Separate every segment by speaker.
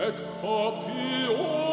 Speaker 1: et copiosus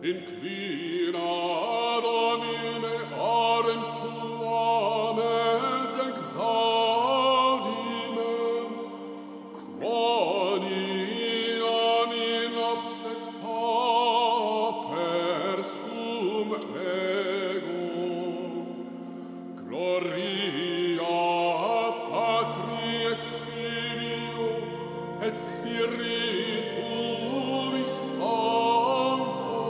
Speaker 1: in in quina Domine arem tuam et exaudimem, quoniam in obset paper sum ego, gloria Patri et Filio et Spiritui Sancto,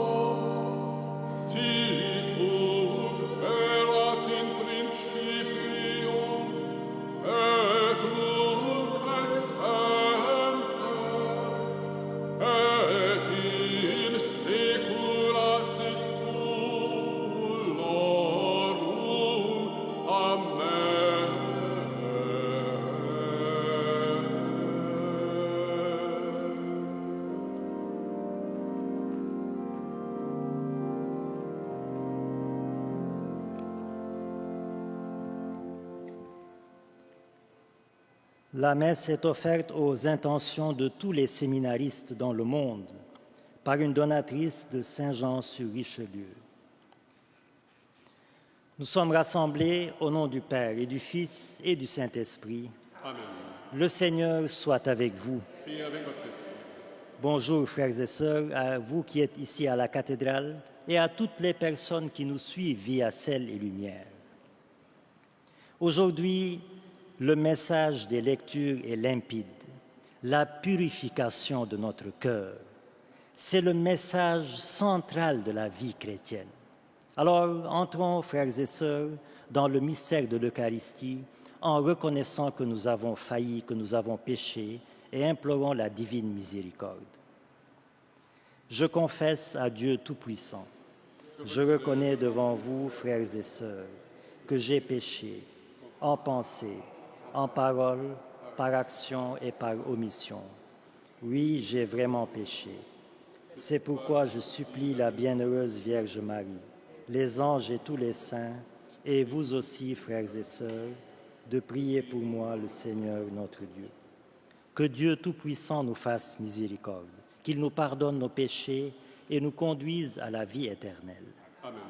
Speaker 1: sicut erat in principio et nunc et semper et in saecula saeculorum. Amen.
Speaker 2: La messe est offerte aux intentions de tous les séminaristes dans le monde par une donatrice de Saint-Jean-sur-Richelieu. Nous sommes rassemblés au nom du Père et du Fils et du Saint-Esprit.
Speaker 1: Amen.
Speaker 2: Le Seigneur soit avec vous.
Speaker 1: Et avec votre esprit.
Speaker 2: Bonjour frères et sœurs, à vous qui êtes ici à la cathédrale et à toutes les personnes qui nous suivent via Sel et Lumière. Aujourd'hui, le message des lectures est limpide, la purification de notre cœur. C'est le message central de la vie chrétienne. Alors, entrons, frères et sœurs, dans le mystère de l'Eucharistie en reconnaissant que nous avons failli, que nous avons péché et implorons la divine miséricorde. Je confesse à Dieu Tout-Puissant. Je reconnais devant vous, frères et sœurs, que j'ai péché en pensée, en parole, par action et par omission. Oui, j'ai vraiment péché. C'est pourquoi je supplie la bienheureuse Vierge Marie, les anges et tous les saints, et vous aussi, frères et sœurs, de prier pour moi le Seigneur notre Dieu. Que Dieu Tout-Puissant nous fasse miséricorde, qu'il nous pardonne nos péchés et nous conduise à la vie éternelle.
Speaker 1: Amen.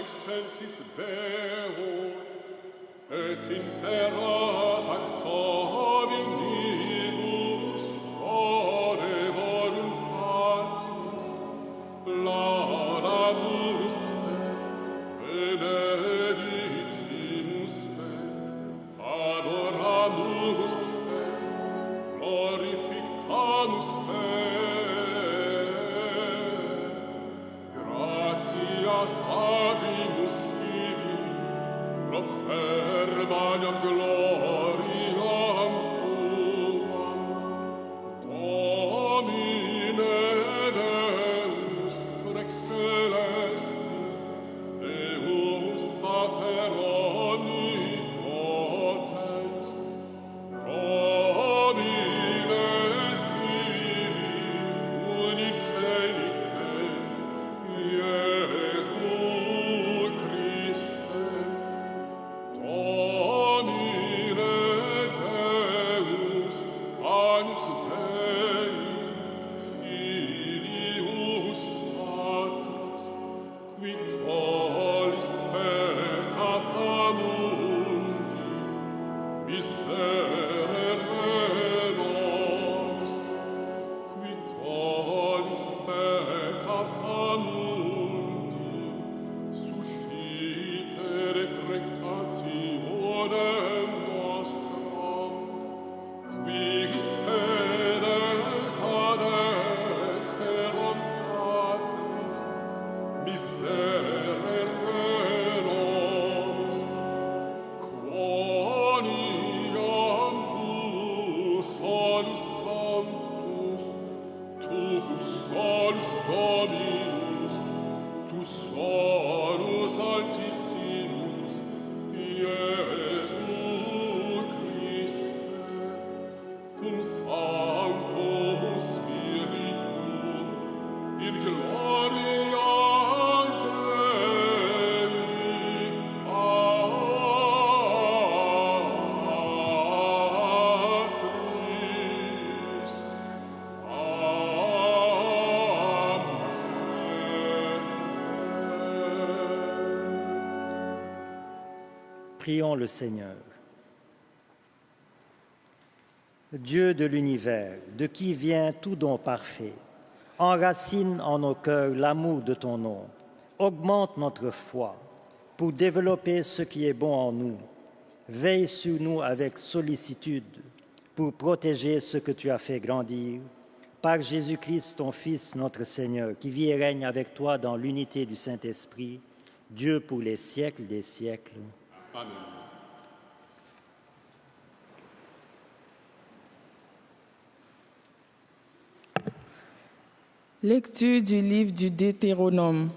Speaker 1: excelsis Deo, et in terra pax omnibus ore voluntatis planamus te, benedicimus te, adoramus te, glorificamus te. Grazie sagimus Filii, proper magnam gloriam tuam. Domine Deus, Rex Celestis, Deus Pater omnipotens, Domine Filii unigenite, Iesu Christe, Domine Deus, Agnus Dei, Filius Patris, qui tollis peccata mundi, miserere nobis, qui tollis peccata mundi, suscitere preccationem nostram, qui sedes ad exterum Patris, miserere nobis, quoniam tu solus Dominus, tu solus Altissimus, Iesu Christe, cum Sancto Spiritum, in gloria Dei, Patris.
Speaker 2: Prions le Seigneur. Dieu de l'univers, de qui vient tout don parfait, enracine en nos cœurs l'amour de ton nom, augmente notre foi pour développer ce qui est bon en nous, veille sur nous avec sollicitude pour protéger ce que tu as fait grandir, par Jésus-Christ, ton Fils, notre Seigneur, qui vit et règne avec toi dans l'unité du Saint-Esprit, Dieu pour les siècles des siècles.
Speaker 1: Amen.
Speaker 3: Lecture du livre du Deutéronome.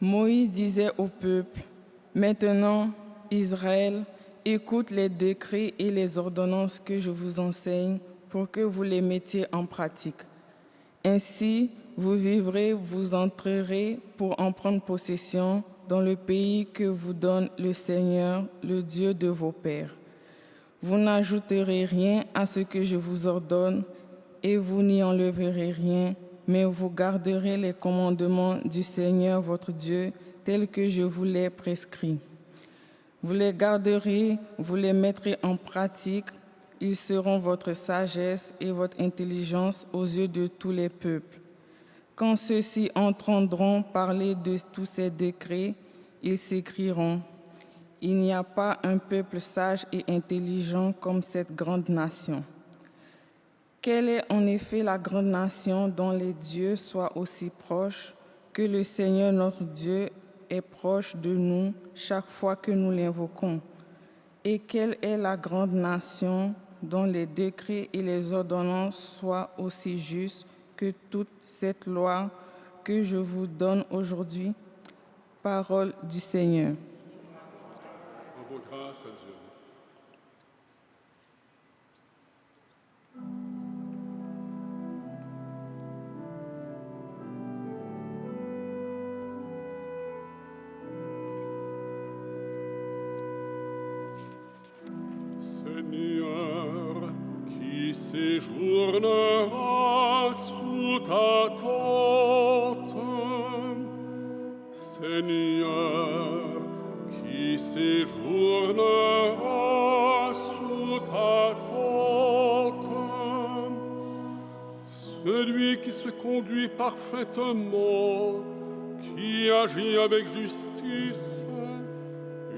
Speaker 3: Moïse disait au peuple, « Maintenant, Israël, écoute les décrets et les ordonnances que je vous enseigne pour que vous les mettiez en pratique. Ainsi, vous vivrez, vous entrerez pour en prendre possession dans le pays que vous donne le Seigneur, le Dieu de vos pères. Vous n'ajouterez rien à ce que je vous ordonne et vous n'y enlèverez rien, mais vous garderez les commandements du Seigneur votre Dieu tels que je vous les prescris. Vous les garderez, vous les mettrez en pratique, ils seront votre sagesse et votre intelligence aux yeux de tous les peuples. Quand ceux-ci entendront parler de tous ces décrets, ils s'écrieront, « Il n'y a pas un peuple sage et intelligent comme cette grande nation. » Quelle est en effet la grande nation dont les dieux soient aussi proches que le Seigneur notre Dieu est proche de nous chaque fois que nous l'invoquons? Et quelle est la grande nation dont les décrets et les ordonnances soient aussi justes que toute cette loi que je vous donne aujourd'hui? Parole du Seigneur.
Speaker 1: Rendons grâce à Dieu. Seigneur, qui séjournera sous ta tente, Seigneur, qui séjournera sous ta tente, celui qui se conduit parfaitement, qui agit avec justice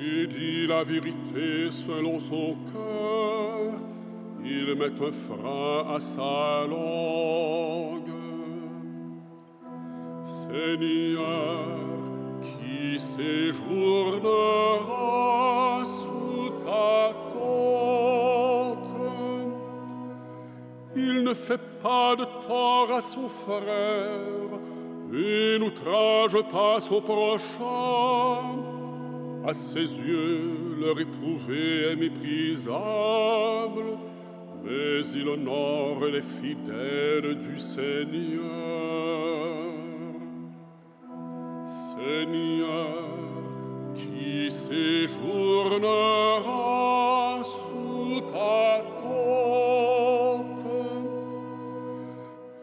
Speaker 1: et dit la vérité selon son cœur, il met un frein à sa langue. Seigneur, qui séjournera sous ta tente. Il ne fait pas de tort à son frère et n'outrage pas son prochain. À ses yeux, leur éprouvé est méprisable, mais il honore les fidèles du Seigneur. Seigneur, qui séjournera sous ta tente,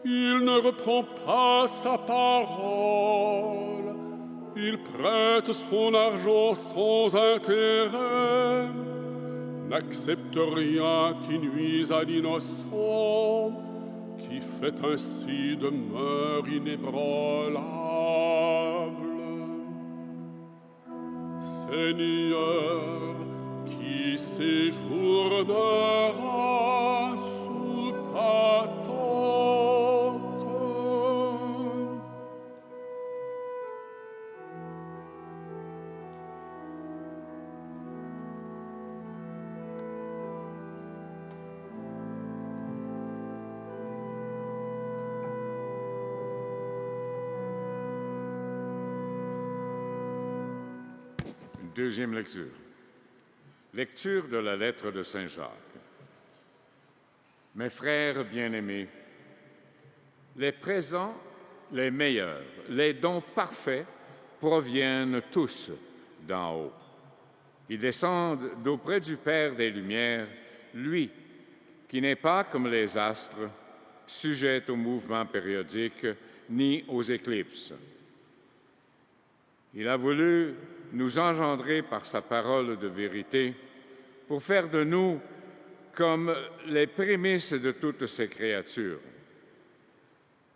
Speaker 1: il ne reprend pas sa parole, il prête son argent sans intérêt, n'accepte rien qui nuise à l'innocent, qui fait ainsi demeure inébranlable. Seigneur, qui séjournera sous ta tente.
Speaker 4: Deuxième lecture. Lecture de la lettre de Saint Jacques. Mes frères bien-aimés, les présents, les meilleurs, les dons parfaits proviennent tous d'en haut. Ils descendent d'auprès du Père des Lumières, lui qui n'est pas comme les astres, sujet aux mouvements périodiques ni aux éclipses. Il a voulu nous engendrer par sa parole de vérité pour faire de nous comme les prémices de toutes ces créatures.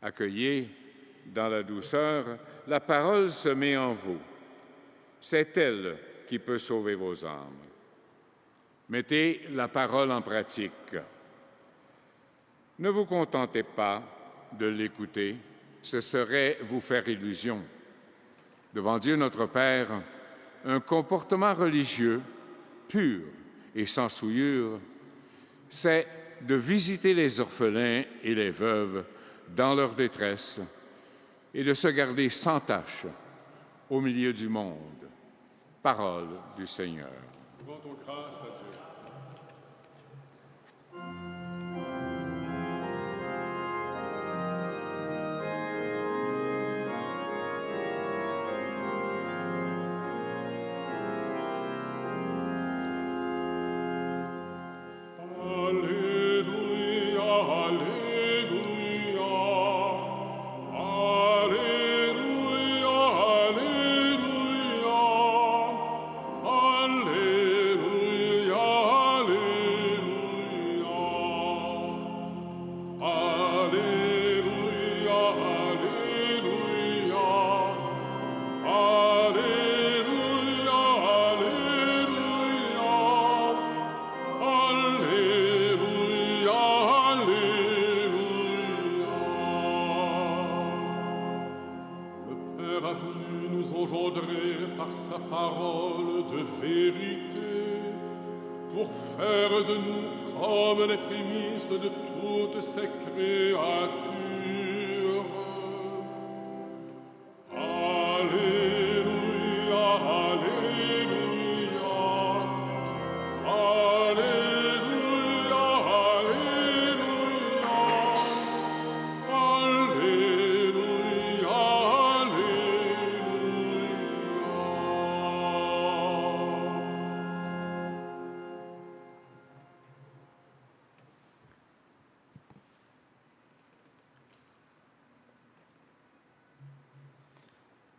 Speaker 4: Accueillez dans la douceur la parole semée en vous. C'est elle qui peut sauver vos âmes. Mettez la parole en pratique. Ne vous contentez pas de l'écouter, ce serait vous faire illusion. Devant Dieu notre Père, un comportement religieux, pur et sans souillure, c'est de visiter les orphelins et les veuves dans leur détresse et de se garder sans tache au milieu du monde. Parole du Seigneur.
Speaker 1: Rendons grâce à Dieu.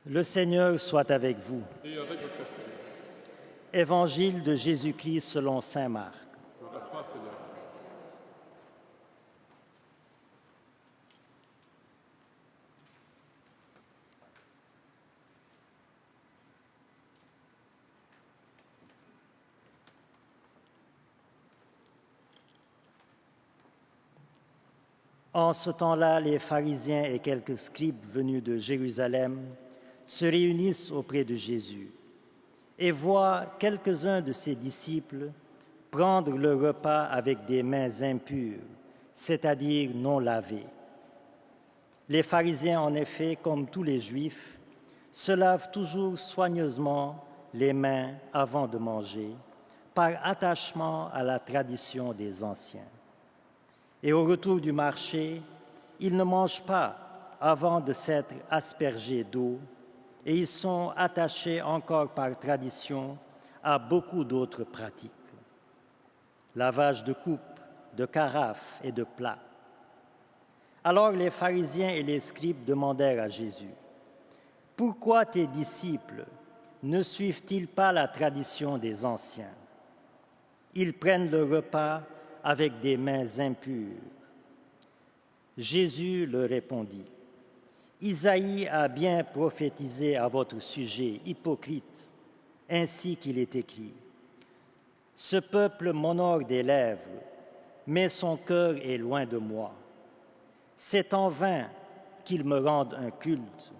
Speaker 2: Le Seigneur soit avec vous.
Speaker 1: Et avec votre esprit.
Speaker 2: Évangile de Jésus-Christ selon saint Marc.
Speaker 1: La croix, Seigneur.
Speaker 2: En ce temps-là, les pharisiens et quelques scribes venus de Jérusalem se réunissent auprès de Jésus et voient quelques-uns de ses disciples prendre le repas avec des mains impures, c'est-à-dire non lavées. Les pharisiens, en effet, comme tous les Juifs, se lavent toujours soigneusement les mains avant de manger, par attachement à la tradition des anciens. Et au retour du marché, ils ne mangent pas avant de s'être aspergés d'eau, et ils sont attachés encore par tradition à beaucoup d'autres pratiques. Lavage de coupes, de carafes et de plats. Alors les pharisiens et les scribes demandèrent à Jésus, « Pourquoi tes disciples ne suivent-ils pas la tradition des anciens? Ils prennent le repas avec des mains impures. » Jésus leur répondit, « Isaïe a bien prophétisé à votre sujet, hypocrite, ainsi qu'il est écrit. Ce peuple m'honore des lèvres, mais son cœur est loin de moi. C'est en vain qu'ils me rendent un culte.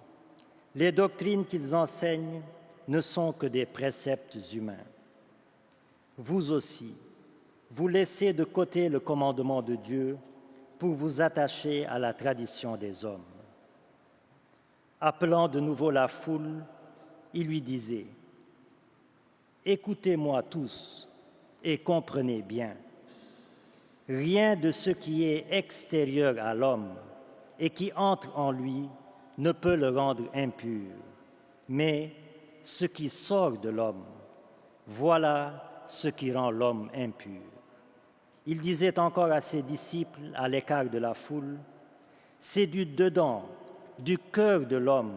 Speaker 2: Les doctrines qu'ils enseignent ne sont que des préceptes humains. Vous aussi, vous laissez de côté le commandement de Dieu pour vous attacher à la tradition des hommes. » Appelant de nouveau la foule, il lui disait, « Écoutez-moi tous et comprenez bien. Rien de ce qui est extérieur à l'homme et qui entre en lui ne peut le rendre impur, mais ce qui sort de l'homme, voilà ce qui rend l'homme impur. » Il disait encore à ses disciples, à l'écart de la foule, « C'est du dedans, du cœur de l'homme,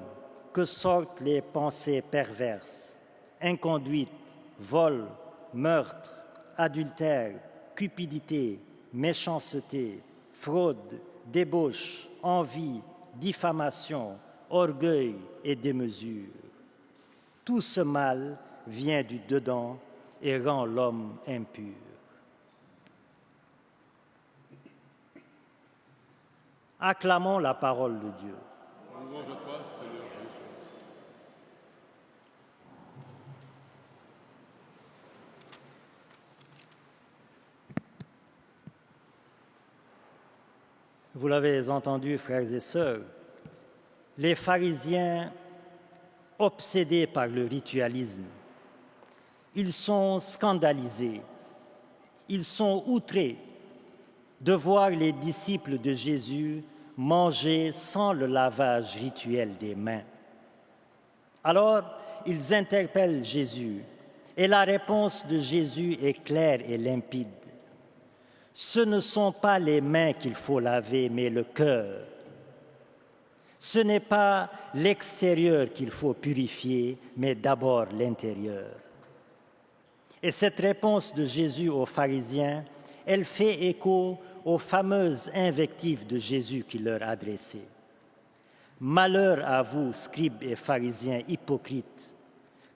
Speaker 2: que sortent les pensées perverses, inconduites, vol, meurtre, adultère, cupidité, méchanceté, fraude, débauche, envie, diffamation, orgueil et démesure. Tout ce mal vient du dedans et rend l'homme impur. » Acclamons la parole de Dieu.
Speaker 1: Louange à toi, Seigneur Jésus.
Speaker 2: Vous l'avez entendu, frères et sœurs, les pharisiens, obsédés par le ritualisme, ils sont scandalisés, ils sont outrés de voir les disciples de Jésus manger sans le lavage rituel des mains. Alors, ils interpellent Jésus et la réponse de Jésus est claire et limpide. Ce ne sont pas les mains qu'il faut laver, mais le cœur. Ce n'est pas l'extérieur qu'il faut purifier, mais d'abord l'intérieur. Et cette réponse de Jésus aux pharisiens, elle fait écho aux fameuses invectives de Jésus qu'il leur adressait. « Malheur à vous, scribes et pharisiens hypocrites,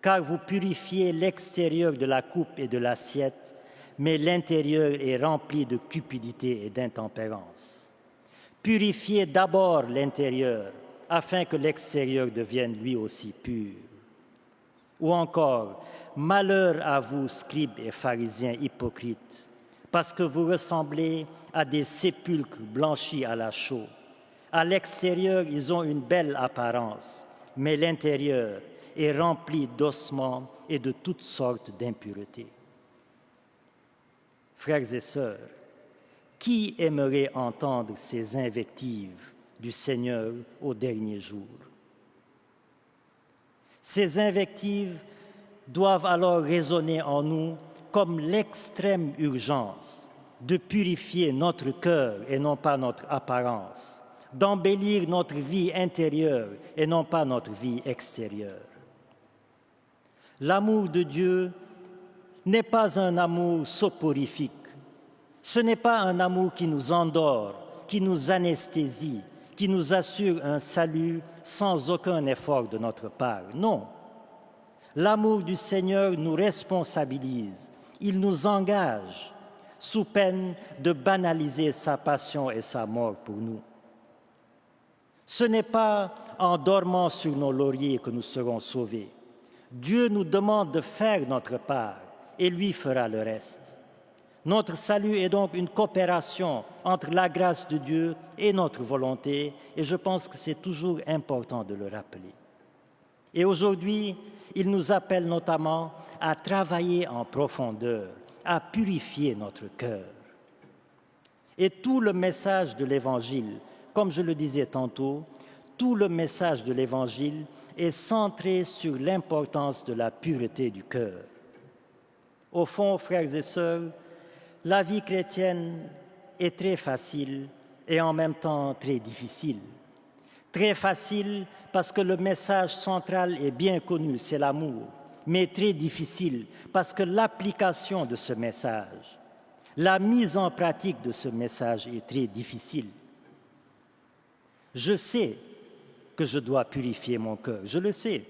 Speaker 2: car vous purifiez l'extérieur de la coupe et de l'assiette, mais l'intérieur est rempli de cupidité et d'intempérance. Purifiez d'abord l'intérieur, afin que l'extérieur devienne lui aussi pur. » Ou encore, « Malheur à vous, scribes et pharisiens hypocrites, parce que vous ressemblez à des sépulcres blanchis à la chaux. À l'extérieur, ils ont une belle apparence, mais l'intérieur est rempli d'ossements et de toutes sortes d'impuretés. » Frères et sœurs, qui aimerait entendre ces invectives du Seigneur au dernier jour? Ces invectives doivent alors résonner en nous comme l'extrême urgence de purifier notre cœur et non pas notre apparence, d'embellir notre vie intérieure et non pas notre vie extérieure. L'amour de Dieu n'est pas un amour soporifique. Ce n'est pas un amour qui nous endort, qui nous anesthésie, qui nous assure un salut sans aucun effort de notre part. Non. L'amour du Seigneur nous responsabilise, il nous engage, sous peine de banaliser sa passion et sa mort pour nous. Ce n'est pas en dormant sur nos lauriers que nous serons sauvés. Dieu nous demande de faire notre part et lui fera le reste. Notre salut est donc une coopération entre la grâce de Dieu et notre volonté, et je pense que c'est toujours important de le rappeler. Et aujourd'hui, il nous appelle notamment à travailler en profondeur, à purifier notre cœur. Et tout le message de l'Évangile, comme je le disais tantôt, tout le message de l'Évangile est centré sur l'importance de la pureté du cœur. Au fond, frères et sœurs, la vie chrétienne est très facile et en même temps très difficile. Très facile parce que le message central est bien connu, c'est l'amour, mais très difficile parce que l'application de ce message, la mise en pratique de ce message est très difficile. Je sais que je dois purifier mon cœur, je le sais.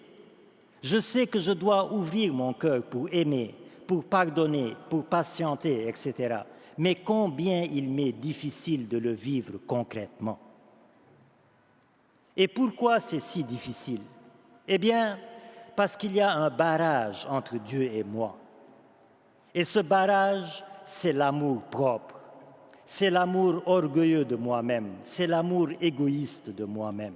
Speaker 2: Je sais que je dois ouvrir mon cœur pour aimer, pour pardonner, pour patienter, etc. Mais combien il m'est difficile de le vivre concrètement. Et pourquoi c'est si difficile? Eh bien, parce qu'il y a un barrage entre Dieu et moi. Et ce barrage, c'est l'amour propre, c'est l'amour orgueilleux de moi-même, c'est l'amour égoïste de moi-même.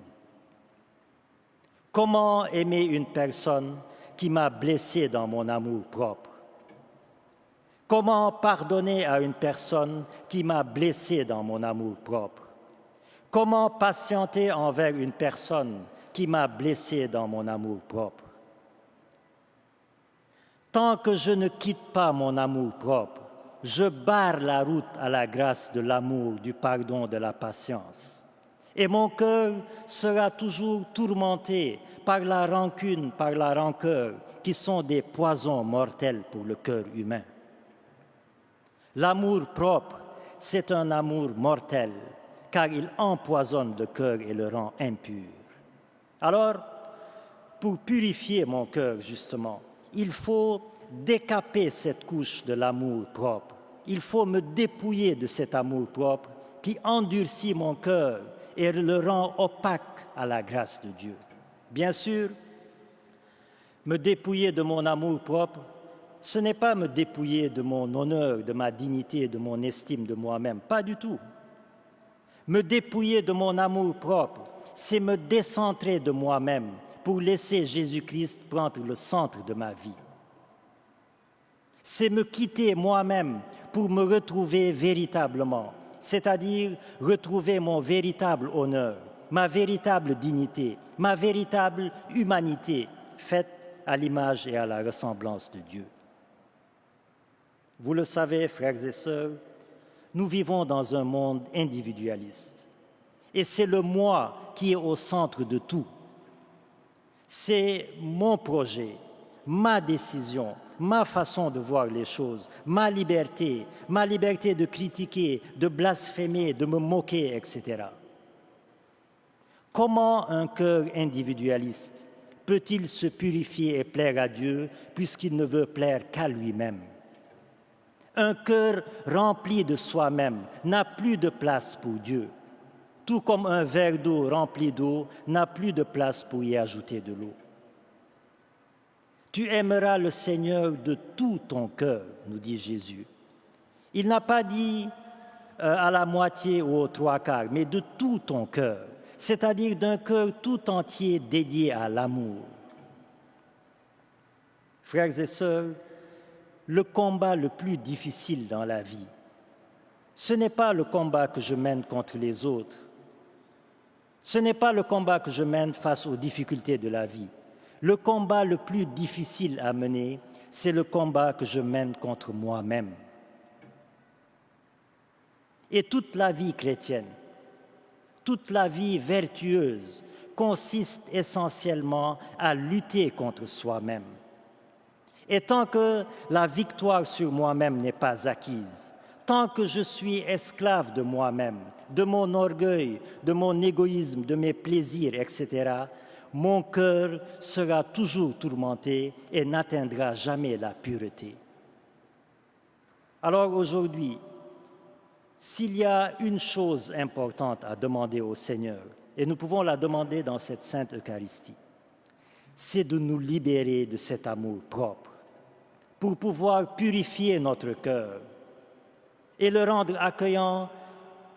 Speaker 2: Comment aimer une personne qui m'a blessé dans mon amour propre? Comment pardonner à une personne qui m'a blessé dans mon amour propre? Comment patienter envers une personne qui m'a blessé dans mon amour propre? Tant que je ne quitte pas mon amour propre, je barre la route à la grâce de l'amour, du pardon, de la patience. Et mon cœur sera toujours tourmenté par la rancune, par la rancœur, qui sont des poisons mortels pour le cœur humain. L'amour propre, c'est un amour mortel, car il empoisonne le cœur et le rend impur. Alors, pour purifier mon cœur, justement, il faut décaper cette couche de l'amour propre. Il faut me dépouiller de cet amour propre qui endurcit mon cœur et le rend opaque à la grâce de Dieu. Bien sûr, me dépouiller de mon amour propre, ce n'est pas me dépouiller de mon honneur, de ma dignité, de mon estime de moi-même, pas du tout. Me dépouiller de mon amour propre, c'est me décentrer de moi-même pour laisser Jésus-Christ prendre le centre de ma vie. C'est me quitter moi-même pour me retrouver véritablement, c'est-à-dire retrouver mon véritable honneur, ma véritable dignité, ma véritable humanité, faite à l'image et à la ressemblance de Dieu. Vous le savez, frères et sœurs, nous vivons dans un monde individualiste. Et c'est le moi qui est au centre de tout. C'est mon projet, ma décision, ma façon de voir les choses, ma liberté de critiquer, de blasphémer, de me moquer, etc. Comment un cœur individualiste peut-il se purifier et plaire à Dieu puisqu'il ne veut plaire qu'à lui-même? Un cœur rempli de soi-même n'a plus de place pour Dieu, tout comme un verre d'eau rempli d'eau n'a plus de place pour y ajouter de l'eau. Tu aimeras le Seigneur de tout ton cœur, nous dit Jésus. Il n'a pas dit à la moitié ou aux trois quarts, mais de tout ton cœur, c'est-à-dire d'un cœur tout entier dédié à l'amour. Frères et sœurs, le combat le plus difficile dans la vie, ce n'est pas le combat que je mène contre les autres. Ce n'est pas le combat que je mène face aux difficultés de la vie. Le combat le plus difficile à mener, c'est le combat que je mène contre moi-même. Et toute la vie chrétienne, toute la vie vertueuse consiste essentiellement à lutter contre soi-même. Et tant que la victoire sur moi-même n'est pas acquise, tant que je suis esclave de moi-même, de mon orgueil, de mon égoïsme, de mes plaisirs, etc., mon cœur sera toujours tourmenté et n'atteindra jamais la pureté. Alors aujourd'hui, s'il y a une chose importante à demander au Seigneur, et nous pouvons la demander dans cette Sainte Eucharistie, c'est de nous libérer de cet amour propre pour pouvoir purifier notre cœur et le rendre accueillant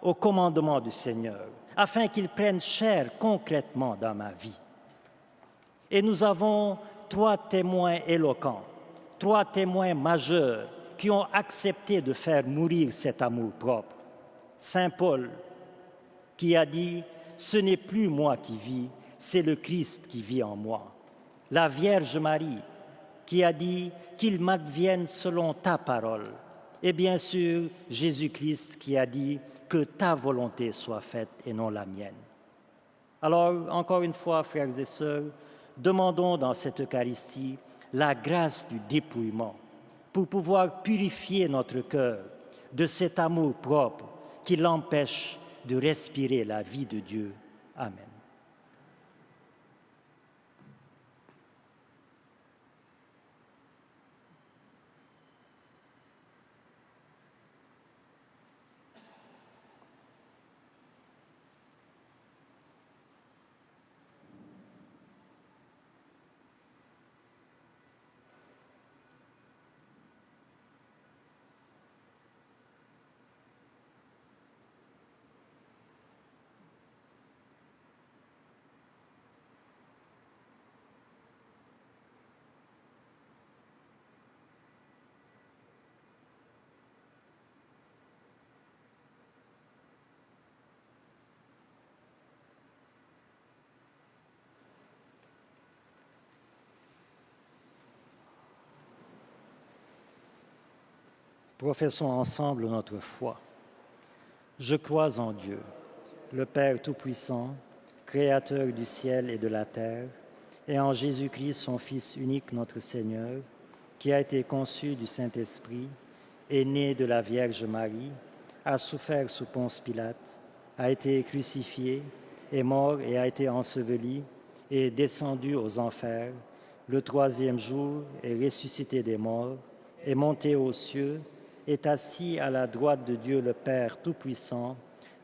Speaker 2: au commandement du Seigneur, afin qu'il prenne chair concrètement dans ma vie. Et nous avons 3 témoins éloquents, 3 témoins majeurs qui ont accepté de faire mourir cet amour propre. Saint Paul, qui a dit « Ce n'est plus moi qui vis, c'est le Christ qui vit en moi ». La Vierge Marie, qui a dit « Qu'il m'advienne selon ta parole ». Et bien sûr, Jésus-Christ qui a dit « Que ta volonté soit faite et non la mienne ». Alors, encore une fois, frères et sœurs, demandons dans cette Eucharistie la grâce du dépouillement pour pouvoir purifier notre cœur de cet amour propre qui l'empêche de respirer la vie de Dieu. Amen. Professons ensemble notre foi. Je crois en Dieu, le Père Tout-Puissant, Créateur du ciel et de la terre, et en Jésus-Christ, son Fils unique, notre Seigneur, qui a été conçu du Saint-Esprit, est né de la Vierge Marie, a souffert sous Ponce Pilate, a été crucifié, est mort et a été enseveli, et est descendu aux enfers. Le 3e jour est ressuscité des morts, est monté aux cieux, est assis à la droite de Dieu le Père Tout-Puissant,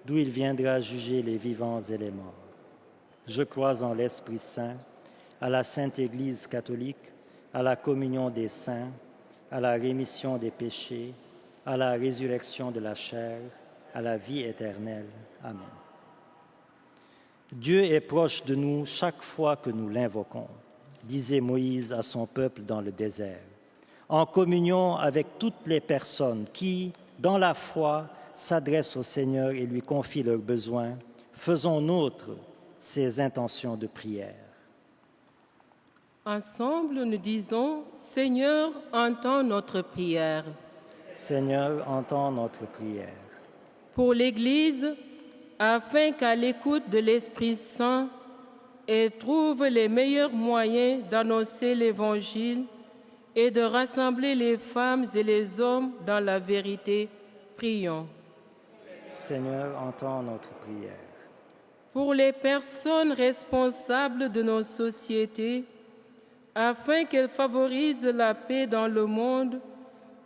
Speaker 2: d'où il viendra juger les vivants et les morts. Je crois en l'Esprit Saint, à la Sainte Église catholique, à la communion des saints, à la rémission des péchés, à la résurrection de la chair, à la vie éternelle. Amen. Dieu est proche de nous chaque fois que nous l'invoquons, disait Moïse à son peuple dans le désert, en communion avec toutes les personnes qui, dans la foi, s'adressent au Seigneur et lui confient leurs besoins. Faisons nôtres ses intentions de prière.
Speaker 5: Ensemble, nous disons, Seigneur, entends notre prière.
Speaker 2: Seigneur, entends notre prière.
Speaker 5: Pour l'Église, afin qu'à l'écoute de l'Esprit Saint, elle trouve les meilleurs moyens d'annoncer l'Évangile et de rassembler les femmes et les hommes dans la vérité, prions.
Speaker 2: Seigneur, entends notre prière.
Speaker 5: Pour les personnes responsables de nos sociétés, afin qu'elles favorisent la paix dans le monde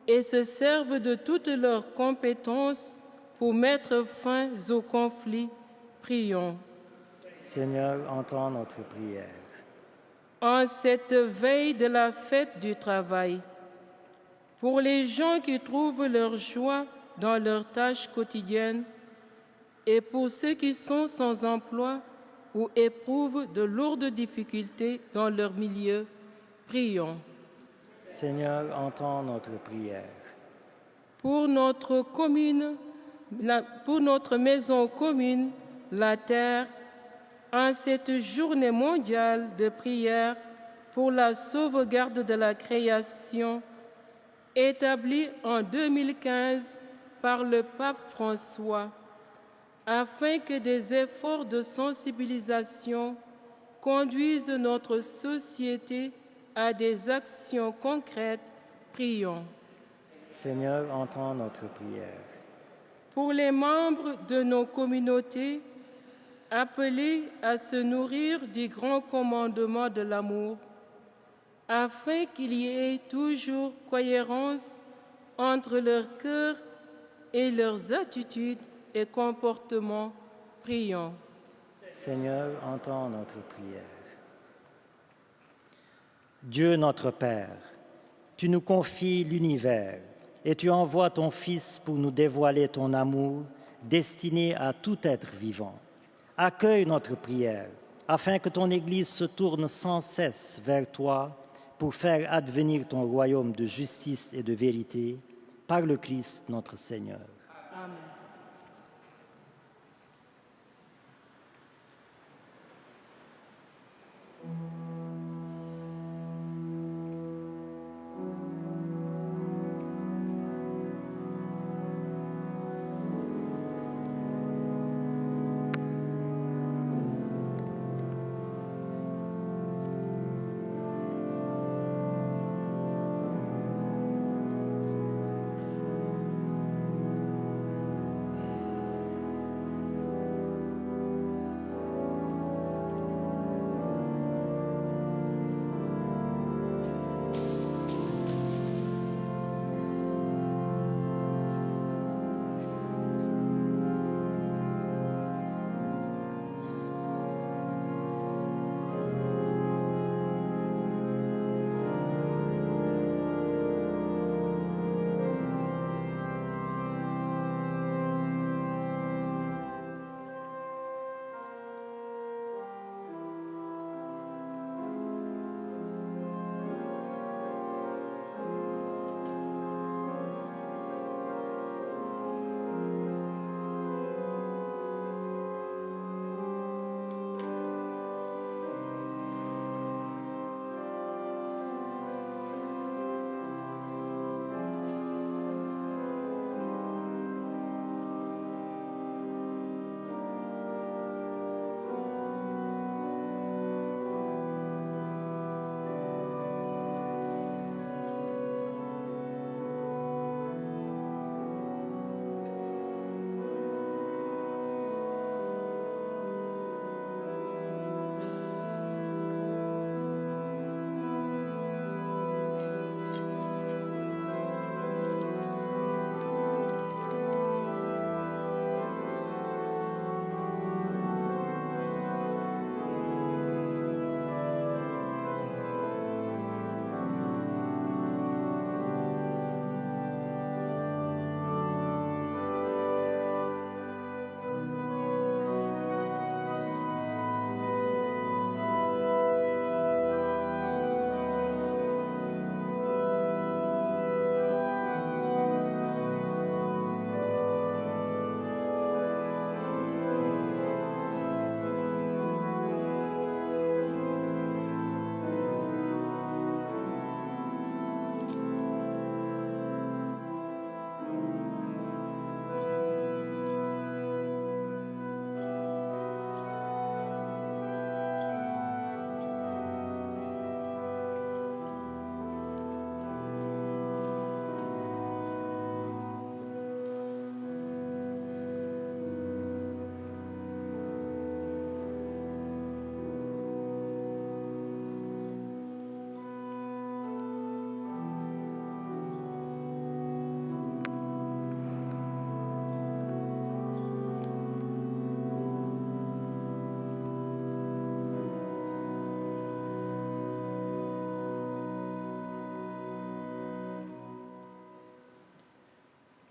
Speaker 5: et se servent de toutes leurs compétences pour mettre fin aux conflits, prions.
Speaker 2: Seigneur, entends notre prière.
Speaker 5: En cette veille de la fête du travail, pour les gens qui trouvent leur joie dans leurs tâches quotidiennes et pour ceux qui sont sans emploi ou éprouvent de lourdes difficultés dans leur milieu, prions.
Speaker 2: Seigneur, entends notre prière.
Speaker 5: Pour notre maison commune, la terre, en cette journée mondiale de prière pour la sauvegarde de la création, établie en 2015 par le pape François, afin que des efforts de sensibilisation conduisent notre société à des actions concrètes, prions.
Speaker 2: Seigneur, entends notre prière.
Speaker 5: Pour les membres de nos communautés, appelés à se nourrir du grand commandement de l'amour, afin qu'il y ait toujours cohérence entre leur cœur et leurs attitudes et comportements, prions.
Speaker 2: Seigneur, entends notre prière. Dieu notre Père, tu nous confies l'univers et tu envoies ton Fils pour nous dévoiler ton amour destiné à tout être vivant. Accueille notre prière afin que ton Église se tourne sans cesse vers toi pour faire advenir ton royaume de justice et de vérité par le Christ notre Seigneur.
Speaker 5: Amen.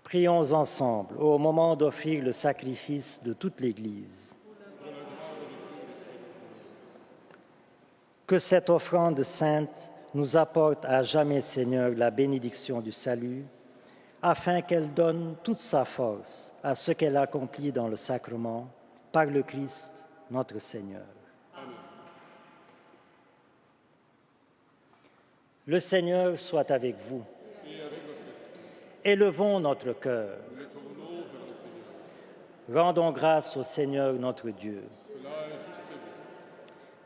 Speaker 2: Prions ensemble au moment d'offrir le sacrifice de toute l'Église. Que cette offrande sainte nous apporte à jamais, Seigneur, la bénédiction du salut, afin qu'elle donne toute sa force à ce qu'elle accomplit dans le sacrement, par le Christ, notre Seigneur. Amen. Le Seigneur soit avec vous. Élevons notre cœur. Rendons grâce au Seigneur notre Dieu.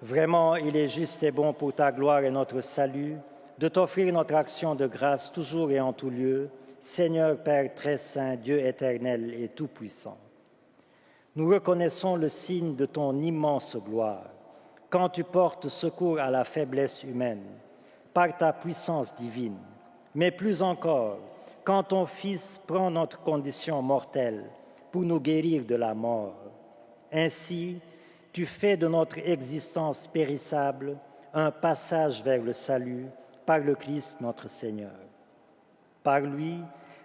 Speaker 2: Vraiment, il est juste et bon pour ta gloire et notre salut de t'offrir notre action de grâce toujours et en tout lieu, Seigneur Père très saint, Dieu éternel et tout-puissant. Nous reconnaissons le signe de ton immense gloire quand tu portes secours à la faiblesse humaine par ta puissance divine, mais plus encore quand ton Fils prend notre condition mortelle pour nous guérir de la mort. Ainsi, tu fais de notre existence périssable un passage vers le salut par le Christ notre Seigneur. Par lui,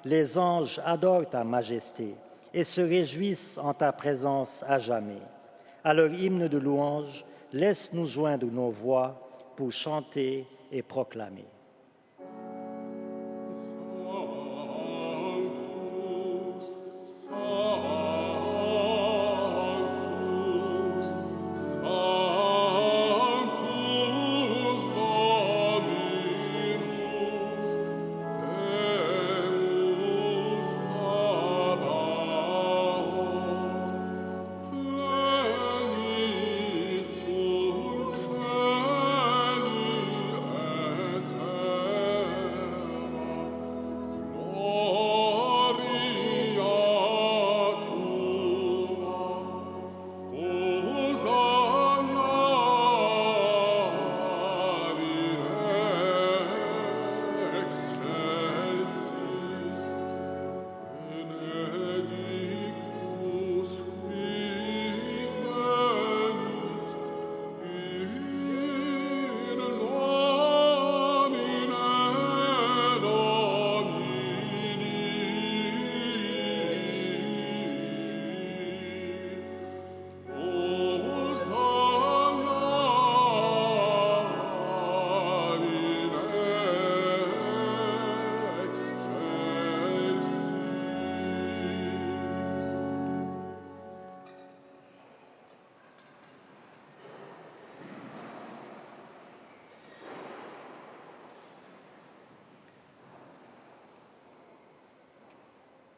Speaker 2: les anges adorent ta majesté et se réjouissent en ta présence à jamais. À leur hymne de louange, laisse-nous joindre nos voix pour chanter et proclamer.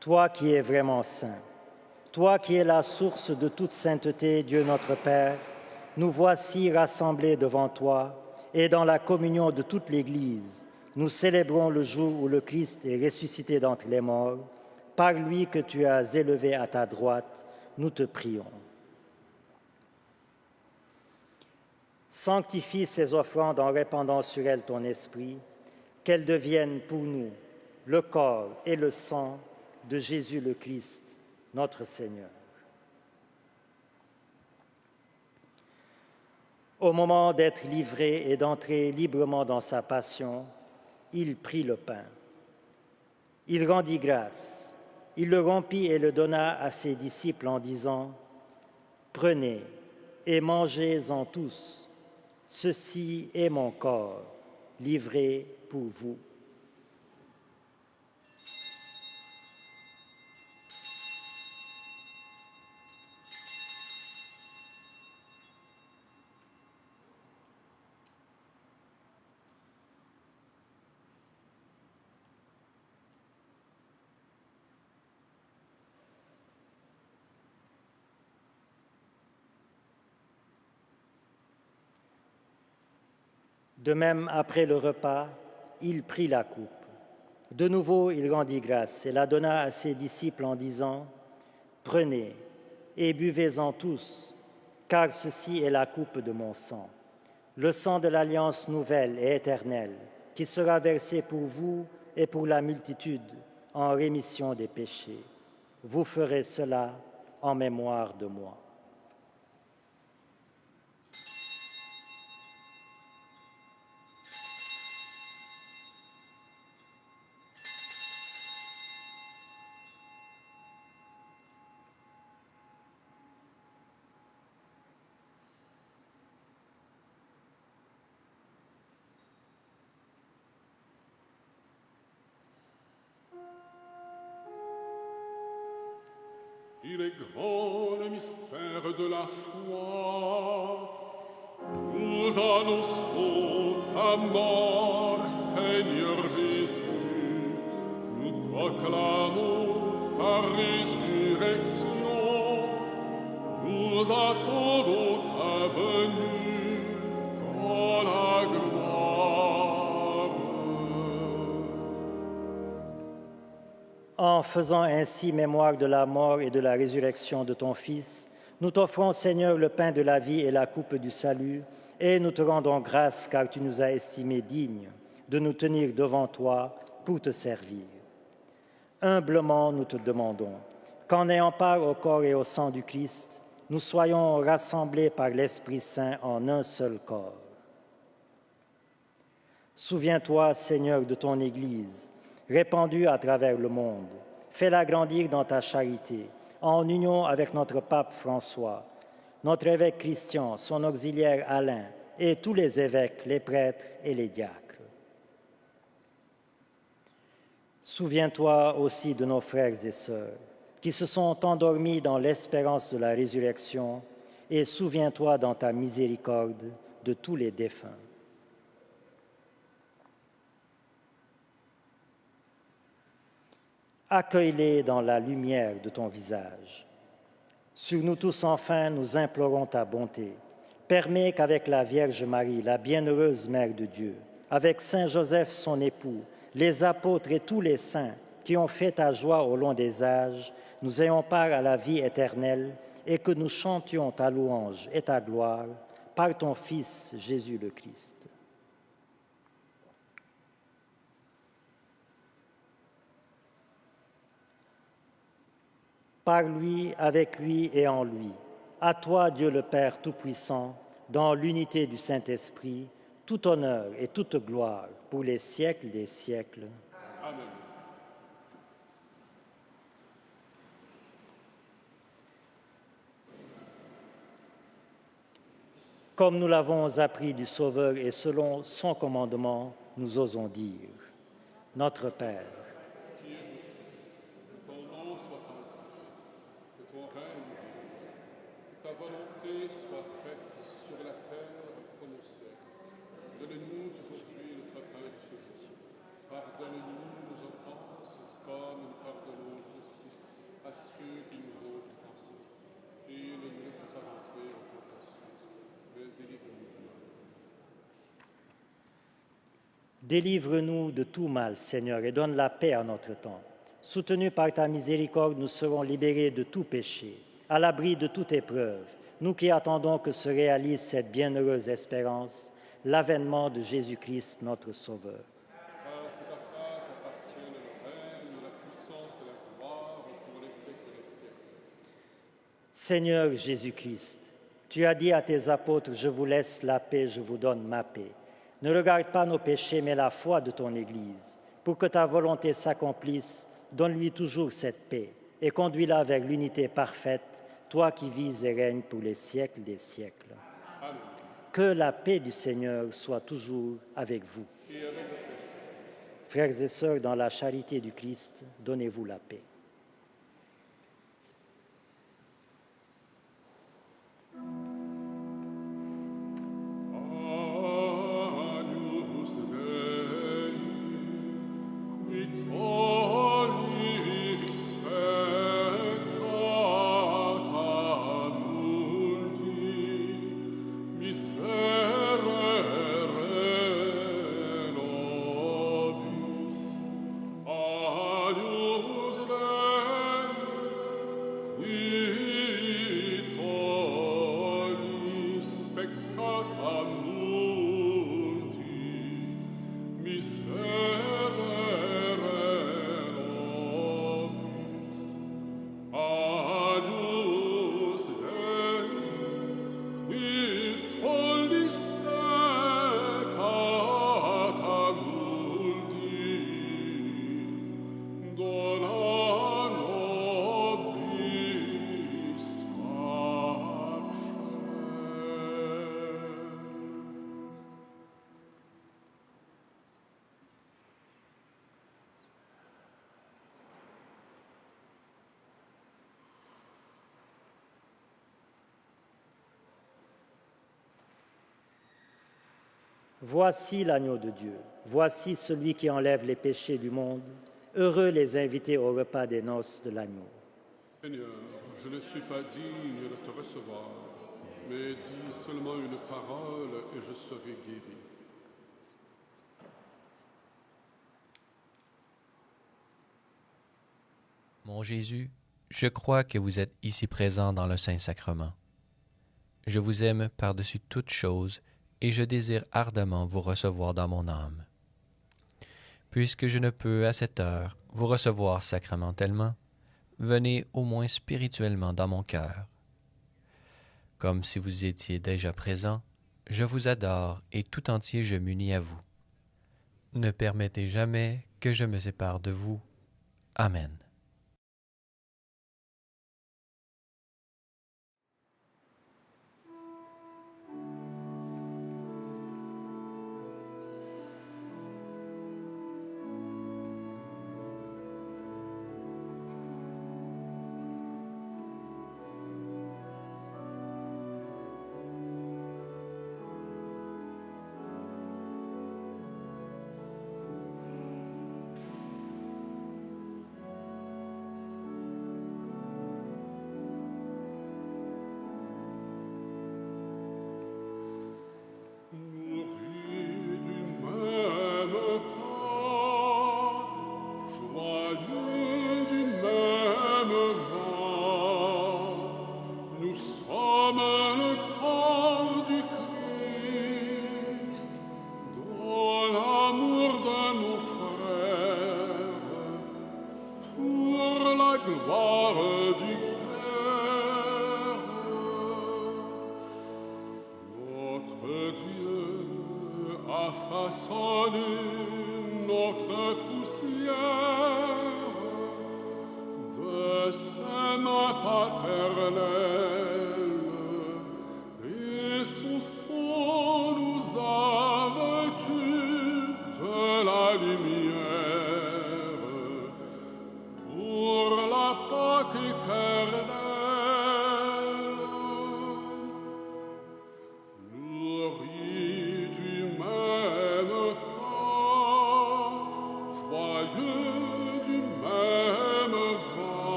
Speaker 2: Toi qui es vraiment saint, toi qui es la source de toute sainteté, Dieu notre Père, nous voici rassemblés devant toi et dans la communion de toute l'Église, nous célébrons le jour où le Christ est ressuscité d'entre les morts. Par lui que tu as élevé à ta droite, nous te prions. Sanctifie ces offrandes en répandant sur elles ton esprit, qu'elles deviennent pour nous le corps et le sang de Jésus le Christ, notre Seigneur. Au moment d'être livré et d'entrer librement dans sa passion, il prit le pain. Il rendit grâce. Il le rompit et le donna à ses disciples en disant : « Prenez et mangez-en tous. Ceci est mon corps, livré pour vous. » De même, après le repas, il prit la coupe. De nouveau, il rendit grâce et la donna à ses disciples en disant : « Prenez et buvez-en tous, car ceci est la coupe de mon sang, le sang de l'alliance nouvelle et éternelle, qui sera versé pour vous et pour la multitude en rémission des péchés. Vous ferez cela en mémoire de moi. »
Speaker 1: Il est grand le mystère de la foi. Nous annonçons ta mort, Seigneur Jésus. Nous proclamons ta résurrection. Nous attendons ta venue dans la gloire.
Speaker 2: En faisant ainsi mémoire de la mort et de la résurrection de ton Fils, nous t'offrons, Seigneur, le pain de la vie et la coupe du salut, et nous te rendons grâce car tu nous as estimés dignes de nous tenir devant toi pour te servir. Humblement, nous te demandons qu'en ayant part au corps et au sang du Christ, nous soyons rassemblés par l'Esprit Saint en un seul corps. Souviens-toi, Seigneur, de ton Église, répandue à travers le monde. Fais-la grandir dans ta charité, en union avec notre pape François, notre évêque Christian, son auxiliaire Alain, et tous les évêques, les prêtres et les diacres. Souviens-toi aussi de nos frères et sœurs qui se sont endormis dans l'espérance de la résurrection, et souviens-toi dans ta miséricorde de tous les défunts. Accueille-les dans la lumière de ton visage. Sur nous tous, enfin, nous implorons ta bonté. Permets qu'avec la Vierge Marie, la bienheureuse Mère de Dieu, avec Saint Joseph, son époux, les apôtres et tous les saints qui ont fait ta joie au long des âges, nous ayons part à la vie éternelle et que nous chantions ta louange et ta gloire par ton Fils Jésus le Christ. Par lui, avec lui et en lui, à toi, Dieu le Père Tout-Puissant, dans l'unité du Saint-Esprit, tout honneur et toute gloire pour les siècles des siècles.
Speaker 1: Amen.
Speaker 2: Comme nous l'avons appris du Sauveur et selon son commandement, nous osons dire, Notre Père,
Speaker 1: Ton nom soit sanctifié, que ton règne vienne, ta volonté soit faite sur la terre comme au ciel. Donne-nous aujourd'hui notre pain de ce jour. Pardonne-nous nos offenses, comme nous pardonnons aussi à ceux qui nous ont offensés. Et ne nous laisse pas entrer en tentation, mais délivre-nous du mal.
Speaker 2: délivre-nous de tout mal, Seigneur, et donne la paix à notre temps. Soutenus par ta miséricorde, nous serons libérés de tout péché, à l'abri de toute épreuve, nous qui attendons que se réalise cette bienheureuse espérance, l'avènement de Jésus-Christ, notre Sauveur.
Speaker 1: Car c'est à toi qu'appartiennent le règne, la puissance et la gloire pour les siècles des siècles.
Speaker 2: Seigneur Jésus-Christ, tu as dit à tes apôtres, « Je vous laisse la paix, je vous donne ma paix ». Ne regarde pas nos péchés, mais la foi de ton Église. Pour que ta volonté s'accomplisse, donne-lui toujours cette paix et conduis-la vers l'unité parfaite, toi qui vis et règnes pour les siècles des siècles.
Speaker 1: Amen.
Speaker 2: Que la paix du Seigneur soit toujours avec vous.
Speaker 1: Et avec votre esprit.
Speaker 2: Frères et sœurs, dans la charité du Christ, donnez-vous la paix.
Speaker 1: Agnus Dei, qui tollis peccata mundi, miserere nobis. Agnus Dei, qui tollis peccata mundi, miserere nobis. Agnus Dei, qui tollis peccata mundi, dona nobis pacem.
Speaker 2: Voici l'agneau de Dieu, voici celui qui enlève les péchés du monde. Heureux les invités au repas des noces de l'agneau.
Speaker 1: Seigneur, je ne suis pas digne de te recevoir, mais dis seulement une parole et je serai guéri.
Speaker 6: Mon Jésus, je crois que vous êtes ici présent dans le Saint-Sacrement. Je vous aime par-dessus toute chose et je désire ardemment vous recevoir dans mon âme. Puisque je ne peux à cette heure vous recevoir sacramentellement, venez au moins spirituellement dans mon cœur. Comme si vous étiez déjà présent, je vous adore et tout entier je m'unis à vous. Ne permettez jamais que je me sépare de vous. Amen.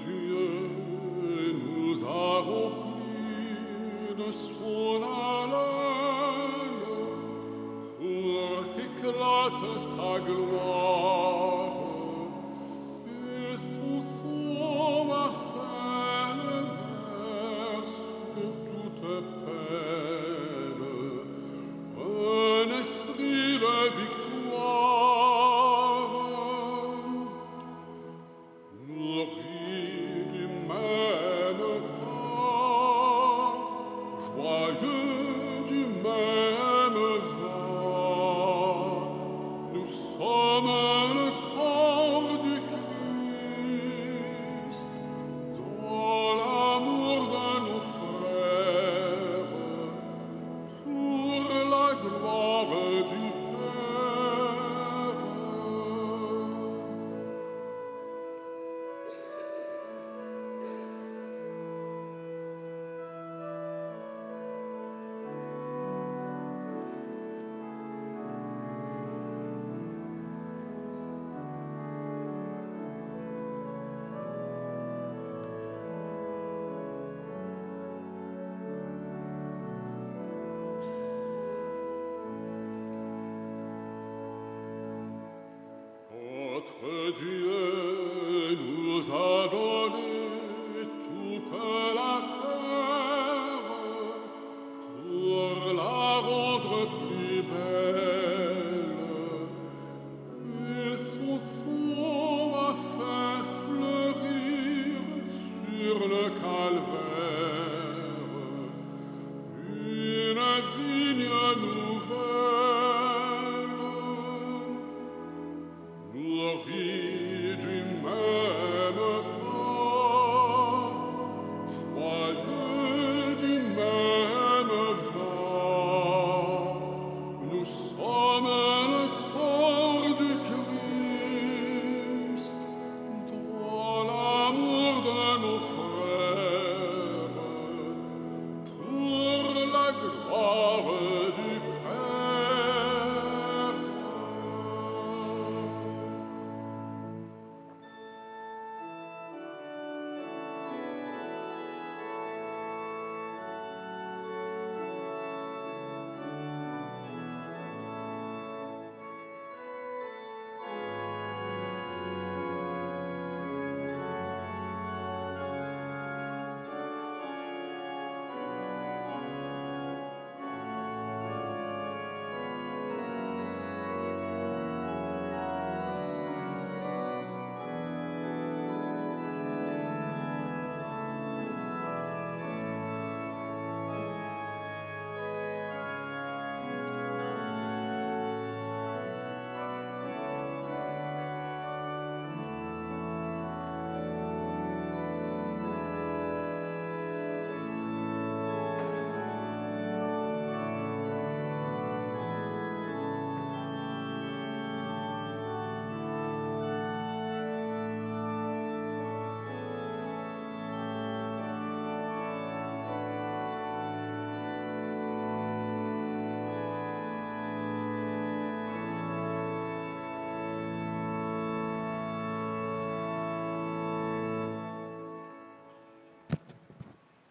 Speaker 1: Dieu nous a remplis de son haleine pour qu'éclate sa gloire et son sang a fait lever sur toute peine un esprit de victoire.
Speaker 7: Amen.
Speaker 1: Dieu nous a donné toute la terre pour la rendre plus belle, et son sang a fait fleurir sur le calvaire une vigne nouvelle, nourrie du même pain, joyeux du même vin. Nous sommes le corps du Christ, dans l'amour de nos frères, pour la gloire du Père.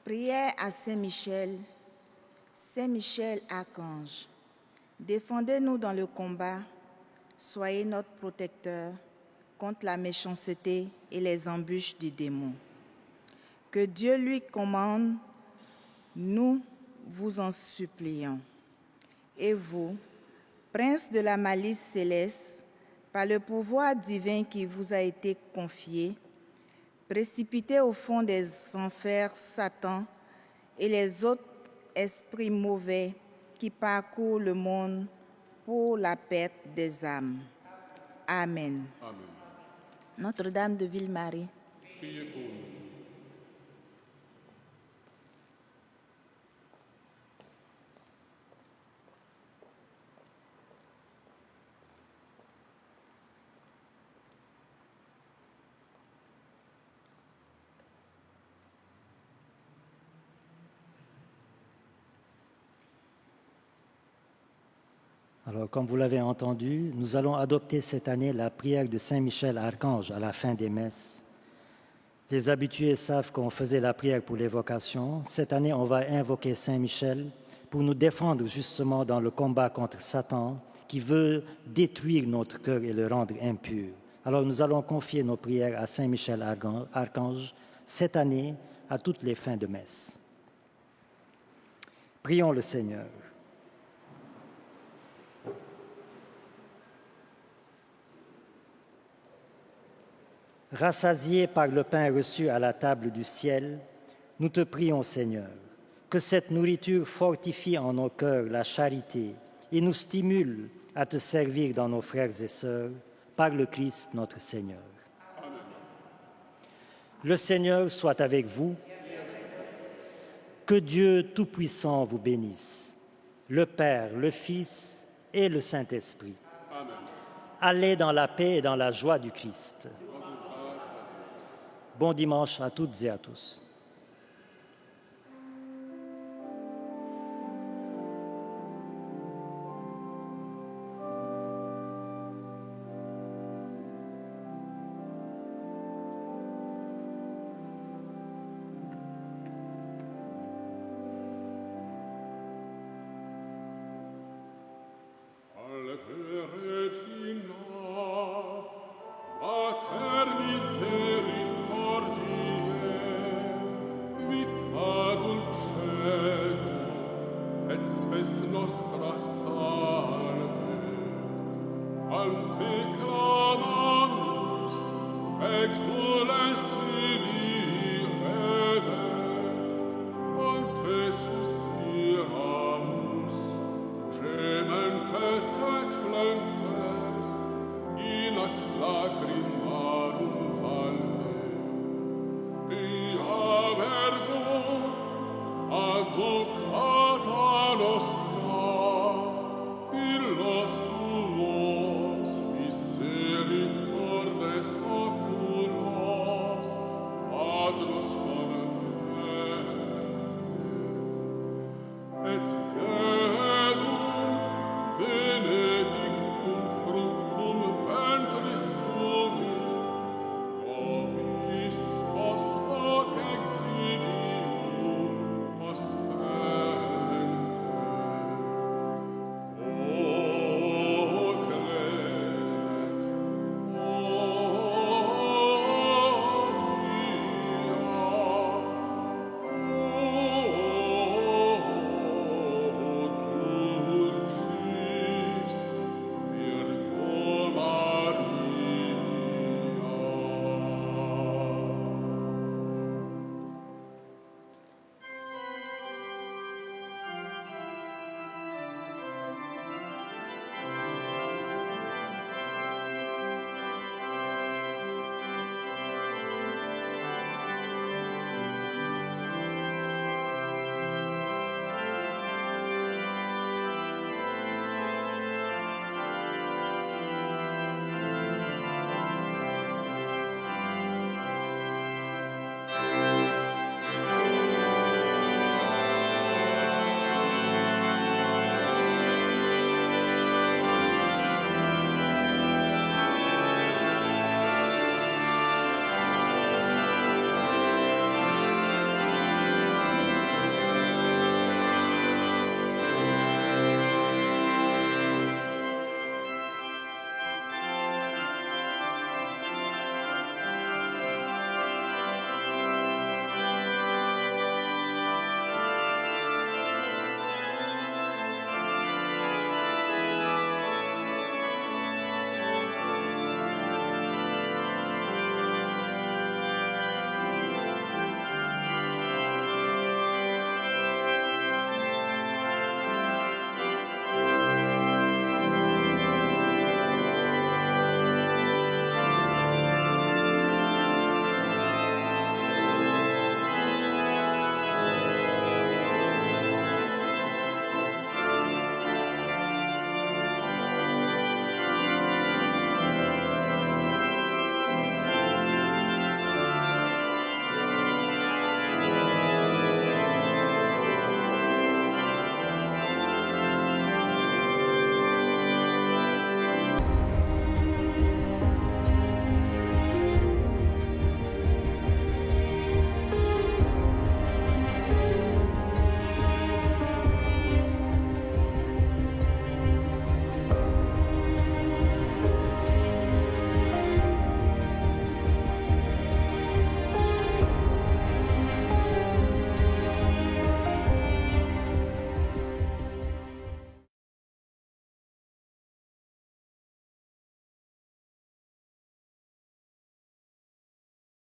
Speaker 7: Prière à Saint-Michel. Saint-Michel, archange, défendez-nous dans le combat, soyez notre protecteur contre la méchanceté et les embûches du démon. Que Dieu lui commande, nous vous en supplions. Et vous, prince de la malice céleste, par le pouvoir divin qui vous a été confié, précipitez au fond des enfers Satan et les autres esprits mauvais qui parcourent le monde pour la perte des âmes. Amen.
Speaker 1: Amen.
Speaker 7: Notre-Dame de Ville-Marie,
Speaker 1: Priez pour nous.
Speaker 2: Alors, comme vous l'avez entendu, nous allons adopter cette année la prière de Saint-Michel Archange à la fin des messes. Les habitués savent qu'on faisait la prière pour l'évocation. Cette année, on va invoquer Saint-Michel pour nous défendre justement dans le combat contre Satan qui veut détruire notre cœur et le rendre impur. Alors, nous allons confier nos prières à Saint-Michel Archange cette année à toutes les fins de messe. Prions le Seigneur. Rassasiés par le pain reçu à la table du ciel, nous te prions, Seigneur, que cette nourriture fortifie en nos cœurs la charité et nous stimule à te servir dans nos frères et sœurs, par le Christ notre Seigneur. Amen. Le Seigneur soit avec vous. Que Dieu Tout-Puissant vous bénisse, le Père, le Fils et le Saint-Esprit.
Speaker 1: Amen.
Speaker 2: Allez dans la paix et dans la joie du Christ. Bon dimanche à toutes et à tous.
Speaker 1: Regina, Mater misericordiae, vita dulcedo, et spes nostra salve. Ante clamamus, exules